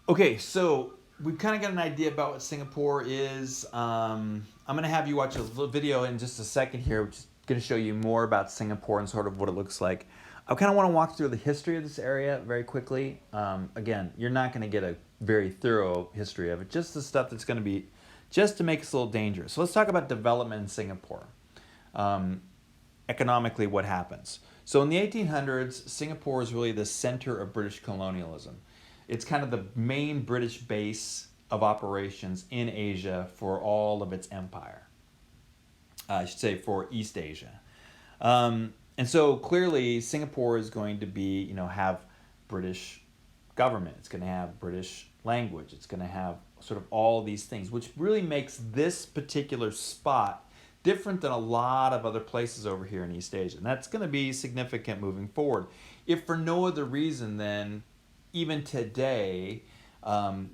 Okay, so we've kind of got an idea about what Singapore is. I'm going to have you watch a little video in just a second here, which is going to show you more about Singapore and sort of what it looks like. I kind of want to walk through the history of this area very quickly. Again, you're not going to get a very thorough history of it, just the stuff that's going to be just to make us a little dangerous. So let's talk about development in Singapore. Economically, what happens? So in the 1800s, Singapore is really the center of British colonialism. It's kind of the main British base of operations in Asia for all of its empire. I should say for East Asia. And so clearly Singapore is going to be, have British government. It's going to have British language. It's going to have sort of all these things, which really makes this particular spot different than a lot of other places over here in East Asia. And that's going to be significant moving forward. If for no other reason than even today,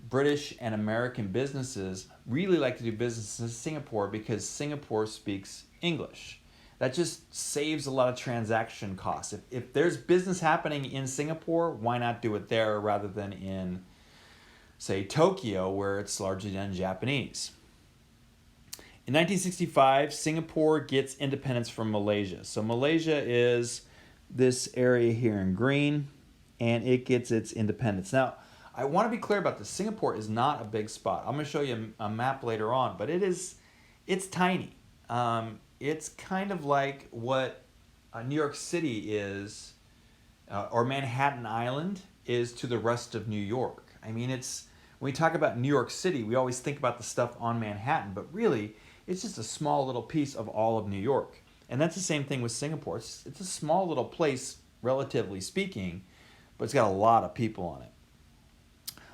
British and American businesses really like to do business in Singapore because Singapore speaks English. That just saves a lot of transaction costs. If there's business happening in Singapore, why not do it there rather than in, say, Tokyo, where it's largely done in Japanese? In 1965, Singapore gets independence from Malaysia. So Malaysia is this area here in green, and it gets its independence. Now, I want to be clear about this. Singapore is not a big spot. I'm going to show you a map later on, but it's tiny. It's kind of like what New York City is, or Manhattan Island is to the rest of New York. I mean, when we talk about New York City, we always think about the stuff on Manhattan, but really, it's just a small little piece of all of New York. And that's the same thing with Singapore. It's a small little place, relatively speaking, but it's got a lot of people on it.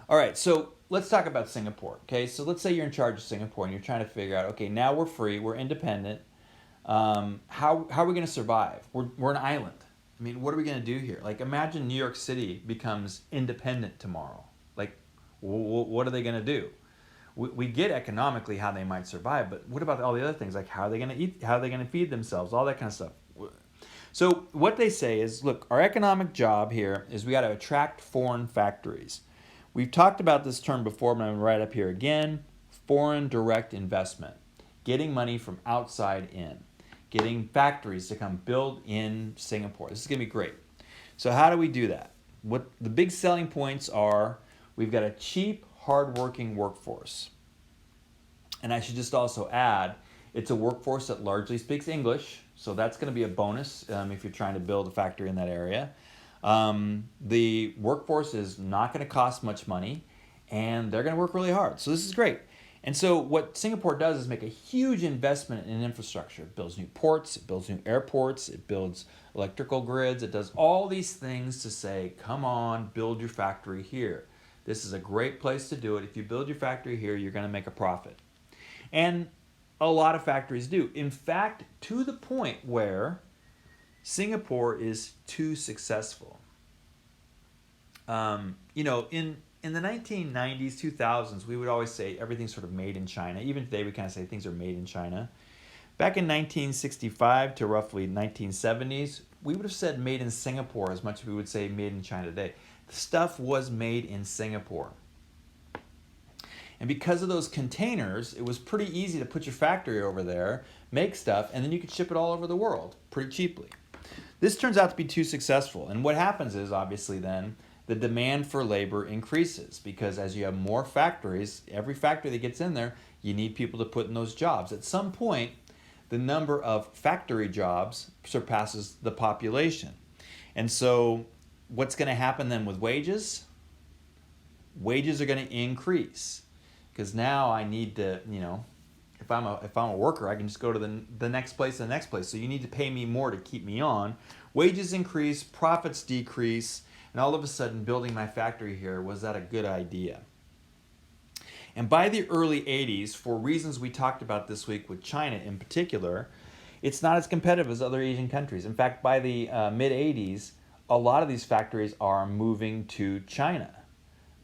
All right, so let's talk about Singapore, okay? So let's say you're in charge of Singapore and you're trying to figure out, okay, now we're free, we're independent. How are we going to survive? We're an island. I mean, what are we going to do here? Like, imagine New York City becomes independent tomorrow. Like, what are they going to do? We get economically how they might survive, but what about all the other things? Like, how are they going to eat? How are they going to feed themselves? All that kind of stuff. So what they say is, look, our economic job here is we got to attract foreign factories. We've talked about this term before, but I'm going to write up here again. Foreign direct investment. Getting money from outside in. Getting factories to come build in Singapore. This is going to be great. So how do we do that? What the big selling points are, we've got a cheap, hardworking workforce. And I should just also add, it's a workforce that largely speaks English, so that's going to be a bonus if you're trying to build a factory in that area. The workforce is not going to cost much money, and they're going to work really hard. So this is great. And so what Singapore does is make a huge investment in infrastructure. It builds new ports, it builds new airports, it builds electrical grids, it does all these things to say, come on, build your factory here. This is a great place to do it. If you build your factory here, you're going to make a profit. And a lot of factories do. In fact, to the point where Singapore is too successful. In the 1990s, 2000s, we would always say everything's sort of made in China. Even today, we kind of say things are made in China. Back in 1965 to roughly 1970s, we would have said made in Singapore as much as we would say made in China today. The stuff was made in Singapore. And because of those containers, it was pretty easy to put your factory over there, make stuff, and then you could ship it all over the world pretty cheaply. This turns out to be too successful. And what happens is, obviously then, the demand for labor increases because as you have more factories, every factory that gets in there, you need people to put in those jobs. At some point, the number of factory jobs surpasses the population. And so what's going to happen then with wages? Wages are going to increase because now I need to, if I'm a worker, I can just go to the next place and the next place. So you need to pay me more to keep me on. Wages increase, profits decrease, and all of a sudden building my factory here, was that a good idea? And by the early 80s, for reasons we talked about this week with China in particular, it's not as competitive as other Asian countries. In fact, by the mid 80s, a lot of these factories are moving to China.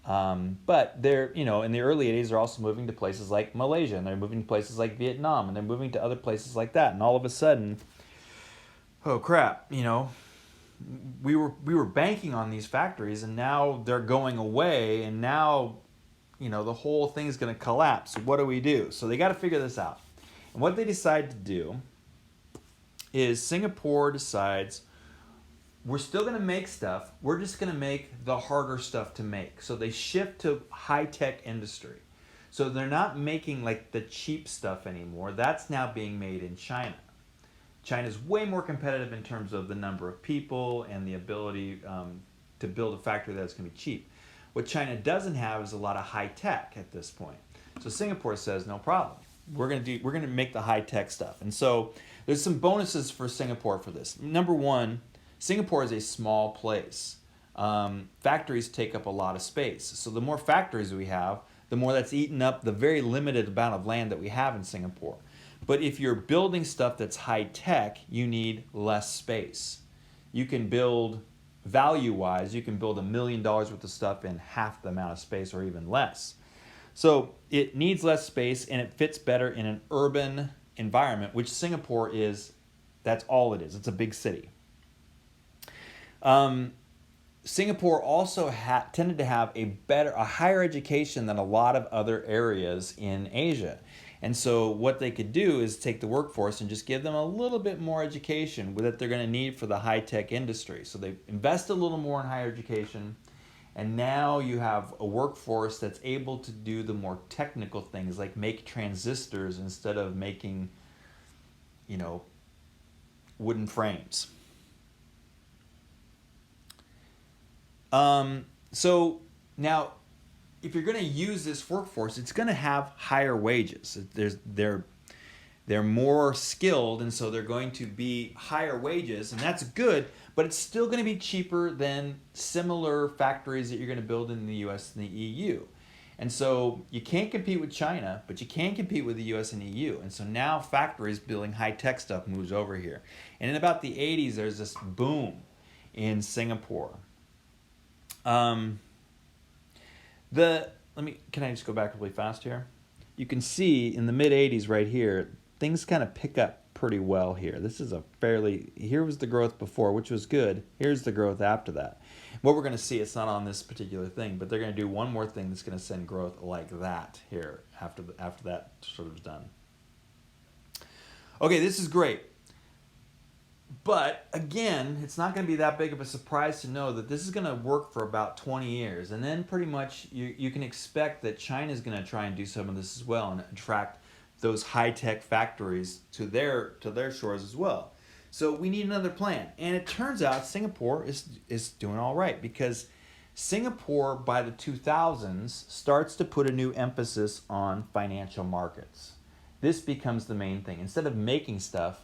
But they're, in the early 80s, they're also moving to places like Malaysia, and they're moving to places like Vietnam, and they're moving to other places like that. And all of a sudden, oh crap, we were banking on these factories, and now they're going away, and now the whole thing's going to collapse. What do we do? So they got to figure this out. And what they decide to do is Singapore decides we're still going to make stuff. We're just going to make the harder stuff to make. So they shift to high-tech industry. So they're not making like the cheap stuff anymore. That's now being made in China. China's way more competitive in terms of the number of people and the ability to build a factory that's going to be cheap. What China doesn't have is a lot of high tech at this point. So Singapore says, no problem. We're going to make the high tech stuff. And so there's some bonuses for Singapore for this. Number one, Singapore is a small place. Factories take up a lot of space. So the more factories we have, the more that's eaten up the very limited amount of land that we have in Singapore. But if you're building stuff that's high tech, you need less space. You can build, value-wise, you can build $1 million worth of stuff in half the amount of space or even less. So it needs less space and it fits better in an urban environment, which Singapore is, that's all it is. It's a big city. Singapore also tended to have a higher education than a lot of other areas in Asia. And so what they could do is take the workforce and just give them a little bit more education that they're going to need for the high-tech industry. So they invest a little more in higher education, and now you have a workforce that's able to do the more technical things, like make transistors instead of making, wooden frames. So now, if you're going to use this workforce, it's going to have higher wages. They're more skilled, and so they're going to be higher wages, and that's good, but it's still going to be cheaper than similar factories that you're going to build in the US and the EU. And so you can't compete with China, but you can compete with the US and EU. And so now factories building high-tech stuff moves over here. And in about the 80s, there's this boom in Singapore. Can I just go back really fast here? You can see in the mid-80s right here, things kind of pick up pretty well here. This is here was the growth before, which was good. Here's the growth after that. What we're going to see, it's not on this particular thing, but they're going to do one more thing that's going to send growth like that here after that sort of is done. Okay, this is great. But again, it's not going to be that big of a surprise to know that this is going to work for about 20 years. And then pretty much you can expect that China is going to try and do some of this as well and attract those high-tech factories to their shores as well. So we need another plan. And it turns out Singapore is doing all right, because Singapore by the 2000s starts to put a new emphasis on financial markets. This becomes the main thing. Instead of making stuff,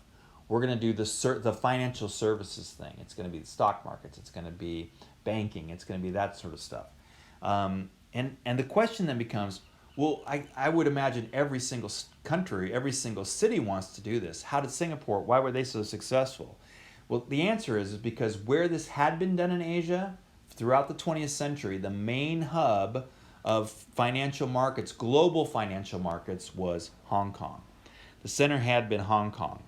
we're going to do the financial services thing. It's going to be the stock markets. It's going to be banking. It's going to be that sort of stuff. And the question then becomes, well, I would imagine every single country, every single city wants to do this. How did Singapore, why were they so successful? Well, the answer is because where this had been done in Asia throughout the 20th century, the main hub of financial markets, global financial markets, was Hong Kong. The center had been Hong Kong.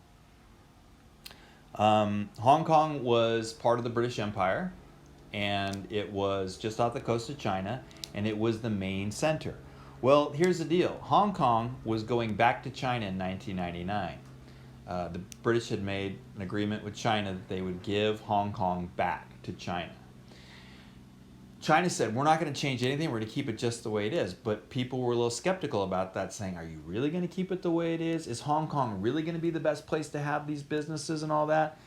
Hong Kong was part of the British Empire, and it was just off the coast of China, and it was the main center. Well, here's the deal. Hong Kong was going back to China in 1999. The British had made an agreement with China that they would give Hong Kong back to China. China said, we're not going to change anything, we're going to keep it just the way it is. But people were a little skeptical about that, saying, are you really going to keep it the way it is? Is Hong Kong really going to be the best place to have these businesses and all that?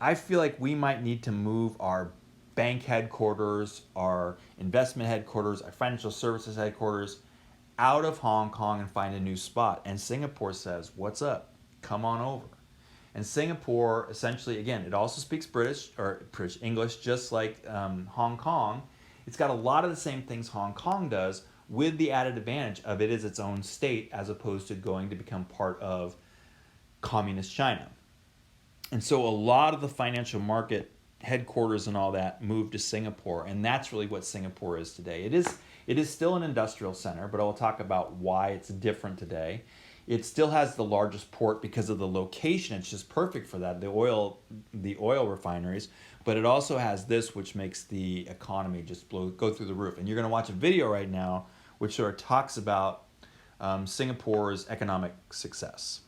I feel like we might need to move our bank headquarters, our investment headquarters, our financial services headquarters out of Hong Kong and find a new spot. And Singapore says, what's up? Come on over. And Singapore, essentially, again, it also speaks British English, just like Hong Kong. It's got a lot of the same things Hong Kong does, with the added advantage of it is its own state as opposed to going to become part of communist China. And so a lot of the financial market headquarters and all that moved to Singapore, and that's really what Singapore is today. It is still an industrial center, but I'll talk about why it's different today. It still has the largest port because of the location. It's just perfect for that, the oil refineries. But it also has this, which makes the economy just go through the roof. And you're going to watch a video right now which sort of talks about Singapore's economic success.